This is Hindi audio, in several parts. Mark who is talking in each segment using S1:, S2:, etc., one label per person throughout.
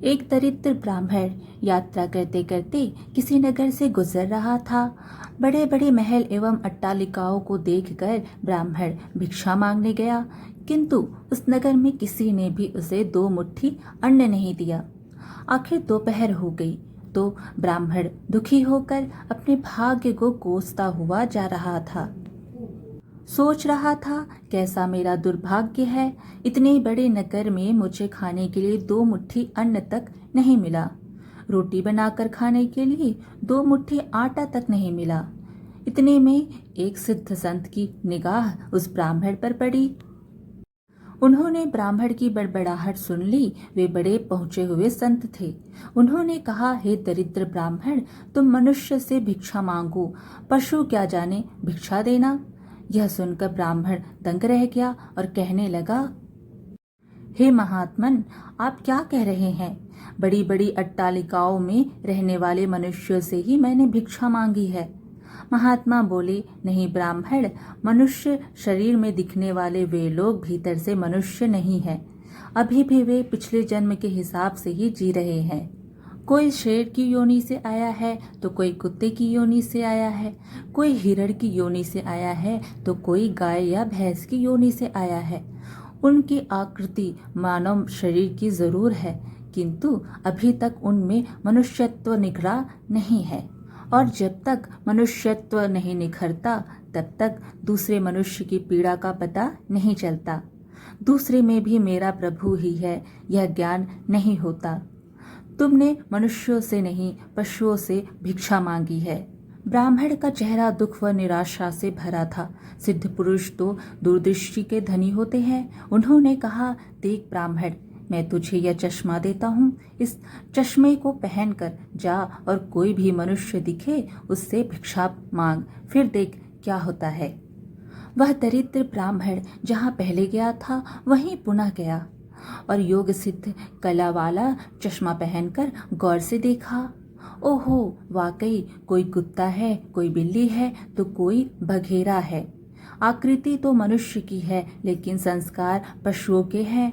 S1: एक दरिद्र ब्राह्मण यात्रा करते करते किसी नगर से गुजर रहा था। बड़े बड़े महल एवं अट्टालिकाओं को देखकर ब्राह्मण भिक्षा मांगने गया, किंतु उस नगर में किसी ने भी उसे 2 मुट्ठी अन्न नहीं दिया। आखिर दोपहर हो गई तो ब्राह्मण दुखी होकर अपने भाग्य को कोसता हुआ जा रहा था। सोच रहा था, कैसा मेरा दुर्भाग्य है, इतने बड़े नगर में मुझे खाने के लिए 2 मुट्ठी अन्न तक नहीं मिला। रोटी बनाकर खाने के लिए 2 मुट्ठी आटा तक नहीं मिला। इतने में एक सिद्ध संत की निगाह उस ब्राह्मण पर पड़ी। उन्होंने ब्राह्मण की बड़बड़ाहट सुन ली। वे बड़े पहुंचे हुए संत थे। उन्होंने कहा, हे दरिद्र ब्राह्मण, तुम मनुष्य से भिक्षा मांगो, पशु क्या जाने भिक्षा देना। यह सुनकर ब्राह्मण दंग रह गया और कहने लगा, हे महात्मन, आप क्या कह रहे हैं? बड़ी बड़ी अट्टालिकाओं में रहने वाले मनुष्यों से ही मैंने भिक्षा मांगी है। महात्मा बोले, नहीं ब्राह्मण, मनुष्य शरीर में दिखने वाले वे लोग भीतर से मनुष्य नहीं है। अभी भी वे पिछले जन्म के हिसाब से ही जी रहे हैं। कोई शेर की योनि से आया है तो कोई कुत्ते की योनि से आया है, कोई हिरण की योनि से आया है तो कोई गाय या भैंस की योनि से आया है। उनकी आकृति मानव शरीर की जरूर है, किंतु अभी तक उनमें मनुष्यत्व निखरा नहीं है, और जब तक मनुष्यत्व नहीं निखरता तब तक दूसरे मनुष्य की पीड़ा का पता नहीं चलता। दूसरे में भी मेरा प्रभु ही है, यह ज्ञान नहीं होता। तुमने मनुष्यों से नहीं, पशुओं से भिक्षा मांगी है। ब्राह्मण का चेहरा दुख व निराशा से भरा था। सिद्ध पुरुष तो दूरदृष्टि के धनी होते हैं। उन्होंने कहा, देख ब्राह्मण, मैं तुझे यह चश्मा देता हूँ। इस चश्मे को पहनकर जा और कोई भी मनुष्य दिखे उससे भिक्षा मांग, फिर देख क्या होता है। वह दरिद्र ब्राह्मण जहाँ पहले गया था वहीं पुनः गया और योग सिद्ध कला वाला चश्मा पहनकर गौर से देखा। ओहो, वाकई कोई कुत्ता है, कोई बिल्ली है तो कोई बघेरा है। आकृति तो मनुष्य की है, लेकिन संस्कार पशुओं के हैं।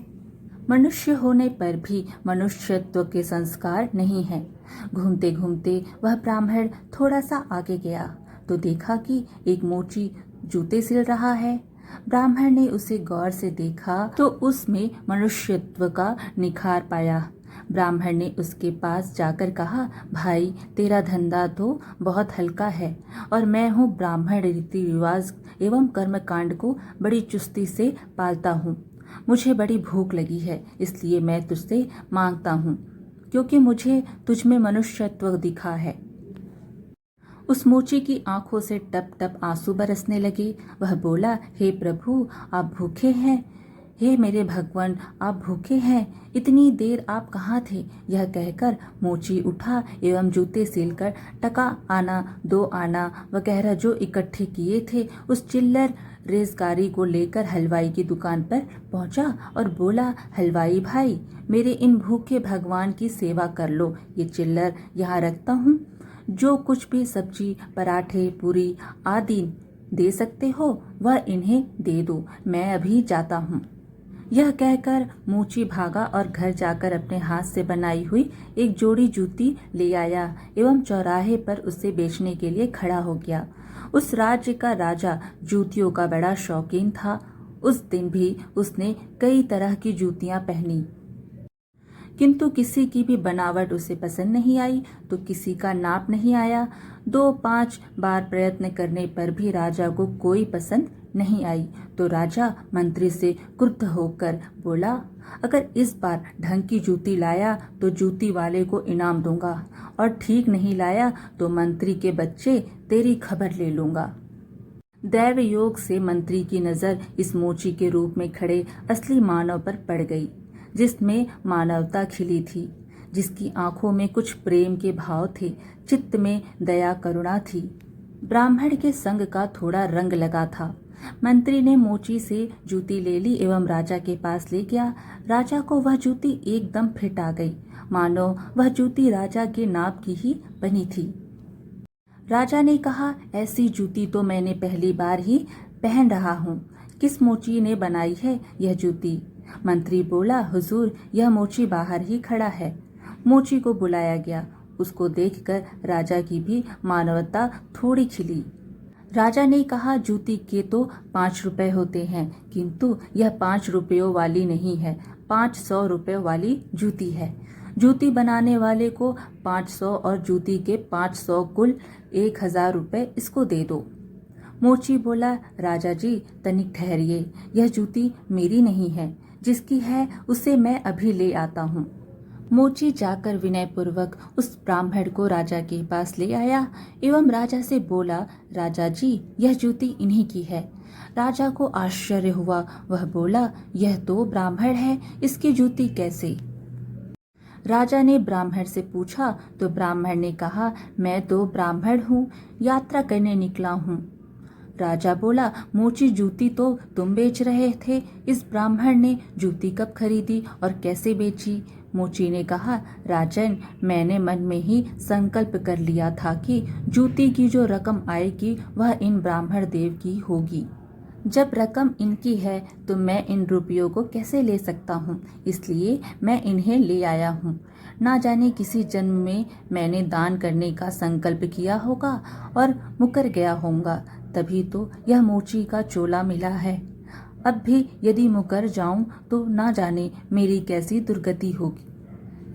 S1: मनुष्य होने पर भी मनुष्यत्व के संस्कार नहीं है। घूमते घूमते वह ब्राह्मण थोड़ा सा आगे गया तो देखा कि एक मोची जूते सिल रहा है। ब्राह्मण ने उसे गौर से देखा तो उसमें मनुष्यत्व का निखार पाया। ब्राह्मण ने उसके पास जाकर कहा, भाई, तेरा धंधा तो बहुत हल्का है और मैं हूँ ब्राह्मण, रीति रिवाज एवं कर्मकांड को बड़ी चुस्ती से पालता हूँ। मुझे बड़ी भूख लगी है, इसलिए मैं तुझसे मांगता हूँ, क्योंकि मुझे तुझ में मनुष्यत्व दिखा है। उस मोची की आंखों से टप टप आंसू बरसने लगे। वह बोला, हे प्रभु, आप भूखे हैं। हे मेरे भगवान, आप भूखे हैं, इतनी देर आप कहाँ थे? यह कहकर मोची उठा एवं जूते सिलकर टका आना, 2 आना वगैरह जो इकट्ठे किए थे उस चिल्लर रेजगारी को लेकर हलवाई की दुकान पर पहुंचा और बोला, हलवाई भाई, मेरे इन भूखे भगवान की सेवा कर लो। ये चिल्लर यहाँ रखता हूँ, जो कुछ भी सब्जी, पराठे, पूरी आदि दे सकते हो वह इन्हें दे दो, मैं अभी जाता हूँ। यह कहकर मूची भागा और घर जाकर अपने हाथ से बनाई हुई एक जोड़ी जूती ले आया एवं चौराहे पर उसे बेचने के लिए खड़ा हो गया। उस राज्य का राजा जूतियों का बड़ा शौकीन था। उस दिन भी उसने कई तरह की जूतियां पहनी, किंतु किसी की भी बनावट उसे पसंद नहीं आई तो किसी का नाप नहीं आया। 2-5 बार प्रयत्न करने पर भी राजा को कोई पसंद नहीं आई तो राजा मंत्री से क्रुद्ध होकर बोला, अगर इस बार ढंग की जूती लाया तो जूती वाले को इनाम दूंगा, और ठीक नहीं लाया तो मंत्री के बच्चे तेरी खबर ले लूंगा। दैव योग से मंत्री की नजर इस मोची के रूप में खड़े असली मानव पर पड़ गई, जिसमें मानवता खिली थी, जिसकी आंखों में कुछ प्रेम के भाव थे, चित्त में दया करुणा थी। ब्राह्मण के संग का थोड़ा रंग लगा था। मंत्री ने मोची से जूती ले ली एवं राजा के पास ले गया। राजा को वह जूती एकदम फिट आ गई, मानो वह जूती राजा के नाप की ही बनी थी। राजा ने कहा, ऐसी जूती तो मैंने पहली बार ही पहन रहा हूँ। किस मोची ने बनाई है यह जूती? मंत्री बोला, हुजूर, यह मोची बाहर ही खड़ा है। मोची को बुलाया गया। उसको देखकर राजा की भी मानवता थोड़ी खिली। राजा ने कहा, जूती के तो 5 रुपए होते हैं, किंतु यह 5 रुपयों वाली नहीं है, 500 रुपए वाली जूती है। जूती बनाने वाले को 500 और जूती के 500 कुल 1000 रुपए इसको दे दो। मोची बोला, राजा जी तनिक ठहरिए, यह जूती मेरी नहीं है, जिसकी है उसे मैं अभी ले आता हूँ। मोची जाकर विनयपूर्वक उस ब्राह्मण को राजा के पास ले आया एवं राजा से बोला, राजा जी यह जूती इन्हीं की है। राजा को आश्चर्य हुआ। वह बोला, यह तो ब्राह्मण है, इसकी जूती कैसे? राजा ने ब्राह्मण से पूछा तो ब्राह्मण ने कहा, मैं तो ब्राह्मण हूँ, यात्रा करने निकला हूँ। राजा बोला, मोची जूती तो तुम बेच रहे थे, इस ब्राह्मण ने जूती कब खरीदी और कैसे बेची? मोची ने कहा, राजन मैंने मन में ही संकल्प कर लिया था कि जूती की जो रकम आएगी वह इन ब्राह्मण देव की होगी। जब रकम इनकी है तो मैं इन रुपयों को कैसे ले सकता हूँ, इसलिए मैं इन्हें ले आया हूँ। ना जाने किसी जन्म में मैंने दान करने का संकल्प किया होगा और मुकर गया होऊंगा, तभी तो यह मोची का चोला मिला है। अब भी यदि मुकर जाऊं तो ना जाने मेरी कैसी दुर्गति होगी।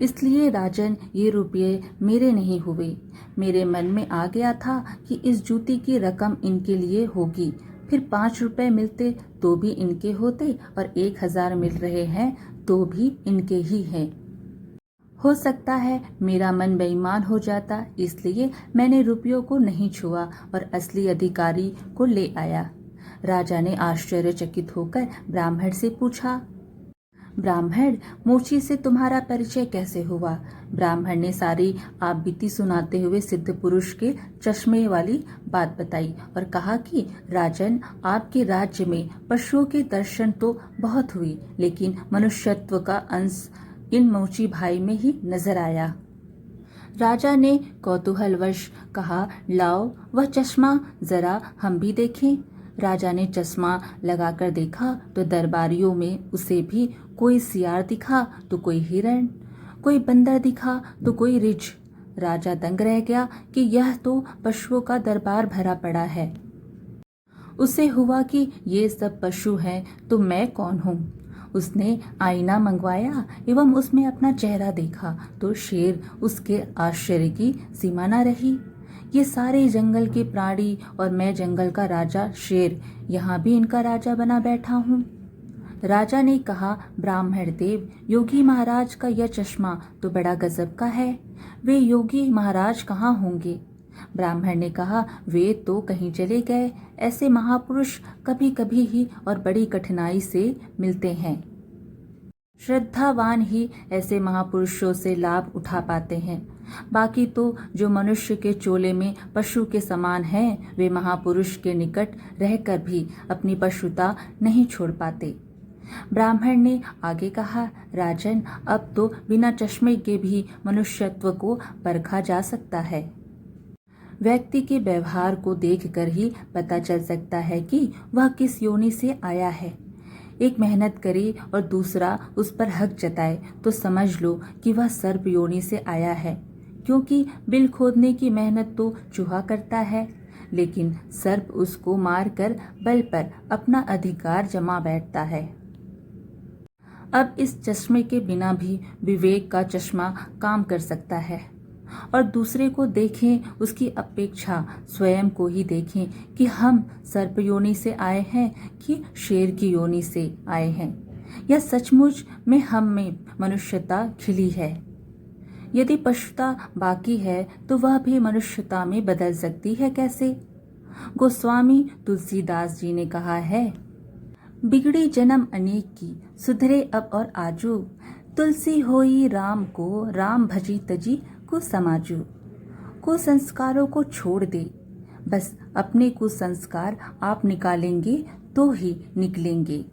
S1: इसलिए राजन ये रुपये मेरे नहीं हुए। मेरे मन में आ गया था कि इस जूती की रकम इनके लिए होगी, फिर 5 रुपए मिलते तो भी इनके होते और 1000 मिल रहे हैं तो भी इनके ही हैं। हो सकता है मेरा मन बेईमान हो जाता, इसलिए मैंने रुपयों को नहीं छुआ और असली अधिकारी को ले आया। राजा ने आश्चर्यचकित होकर ब्राह्मण से पूछा, ब्राह्मण मोची से तुम्हारा परिचय कैसे हुआ? ब्राह्मण ने सारी आपबीती सुनाते हुए सिद्ध पुरुष के चश्मे वाली बात बताई और कहा कि राजन आपके राज्य में पशुओं के दर्शन तो बहुत हुई, लेकिन मनुष्यत्व का अंश इन मोची भाई में ही नजर आया। राजा ने कौतूहलवश कहा, लाओ वह चश्मा जरा हम भी देखें। राजा ने चश्मा लगाकर देखा तो दरबारियों में उसे भी कोई सियार दिखा तो कोई हिरण, कोई बंदर दिखा तो कोई रिछ। राजा दंग रह गया कि यह तो पशुओं का दरबार भरा पड़ा है। उसे हुआ कि ये सब पशु हैं तो मैं कौन हूँ। उसने आईना मंगवाया एवं उसमें अपना चेहरा देखा तो शेर उसके आश्चर्य की सीमा न रही। ये सारे जंगल के प्राणी और मैं जंगल का राजा शेर, यहाँ भी इनका राजा बना बैठा हूँ। राजा ने कहा, ब्राह्मण देव योगी महाराज का यह चश्मा तो बड़ा गजब का है, वे योगी महाराज कहाँ होंगे? ब्राह्मण ने कहा, वे तो कहीं चले गए, ऐसे महापुरुष कभी कभी ही और बड़ी कठिनाई से मिलते हैं। श्रद्धावान ही ऐसे महापुरुषों से लाभ उठा पाते हैं, बाकी तो जो मनुष्य के चोले में पशु के समान हैं, वे महापुरुष के निकट रहकर भी अपनी पशुता नहीं छोड़ पाते। ब्राह्मण ने आगे कहा, राजन अब तो बिना चश्मे के भी मनुष्यत्व को परखा जा सकता है। व्यक्ति के व्यवहार को देखकर ही पता चल सकता है कि वह किस योनि से आया है। एक मेहनत करे और दूसरा उस पर हक जताए तो समझ लो कि वह सर्प योनि से आया है, क्योंकि बिल खोदने की मेहनत तो चूहा करता है, लेकिन सर्प उसको मारकर बल पर अपना अधिकार जमा बैठता है। अब इस चश्मे के बिना भी विवेक का चश्मा काम कर सकता है और दूसरे को देखें उसकी अपेक्षा स्वयं को ही देखें कि हम सर्प योनि से आए हैं कि शेर की योनि से आए हैं। यह सचमुच में हम में मनुष्यता खिली है। यदि पशुता बाकी है तो वह भी मनुष्यता में बदल सकती है कैसे? गोस्वामी तुलसीदास जी ने कहा है, बिगड़ी जन्म अनेक की, सुधरे अब और आजू, तुलसी होई राम को, राम भजी तजी को समाजू। कुसंस्कारों को छोड़ दे, बस अपने कुसंस्कार आप निकालेंगे तो ही निकलेंगे।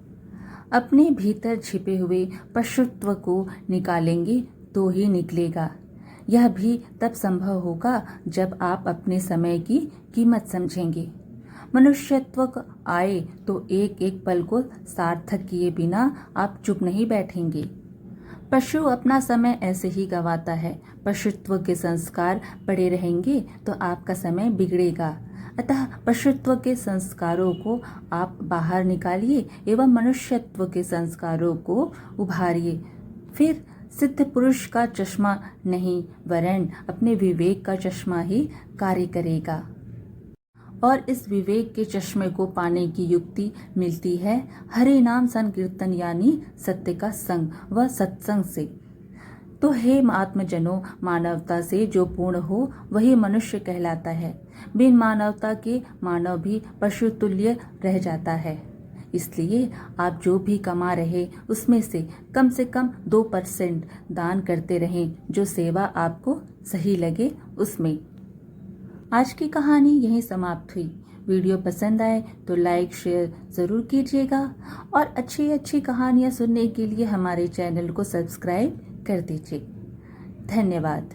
S1: अपने भीतर छिपे हुए पशुत्व को निकालेंगे तो ही निकलेगा। यह भी तब संभव होगा जब आप अपने समय की कीमत समझेंगे। मनुष्यत्व आए तो एक एक पल को सार्थक किए बिना आप चुप नहीं बैठेंगे। पशु अपना समय ऐसे ही गंवाता है। पशुत्व के संस्कार पड़े रहेंगे तो आपका समय बिगड़ेगा। अतः पशुत्व के संस्कारों को आप बाहर निकालिए एवं मनुष्यत्व के संस्कारों को उभारिए। फिर सिद्ध पुरुष का चश्मा नहीं वरन अपने विवेक का चश्मा ही कार्य करेगा। और इस विवेक के चश्मे को पाने की युक्ति मिलती है हरि नाम संकीर्तन यानी सत्य का संग व सत्संग से। तो हे आत्मजनों, मानवता से जो पूर्ण हो वही मनुष्य कहलाता है। बिन मानवता के मानव भी पशु तुल्य रह जाता है। इसलिए आप जो भी कमा रहे उसमें से कम 2% दान करते रहें, जो सेवा आपको सही लगे उसमें। आज की कहानी यहीं समाप्त हुई। वीडियो पसंद आए तो लाइक शेयर ज़रूर कीजिएगा और अच्छी कहानियाँ सुनने के लिए हमारे चैनल को सब्सक्राइब कर दीजिए। धन्यवाद।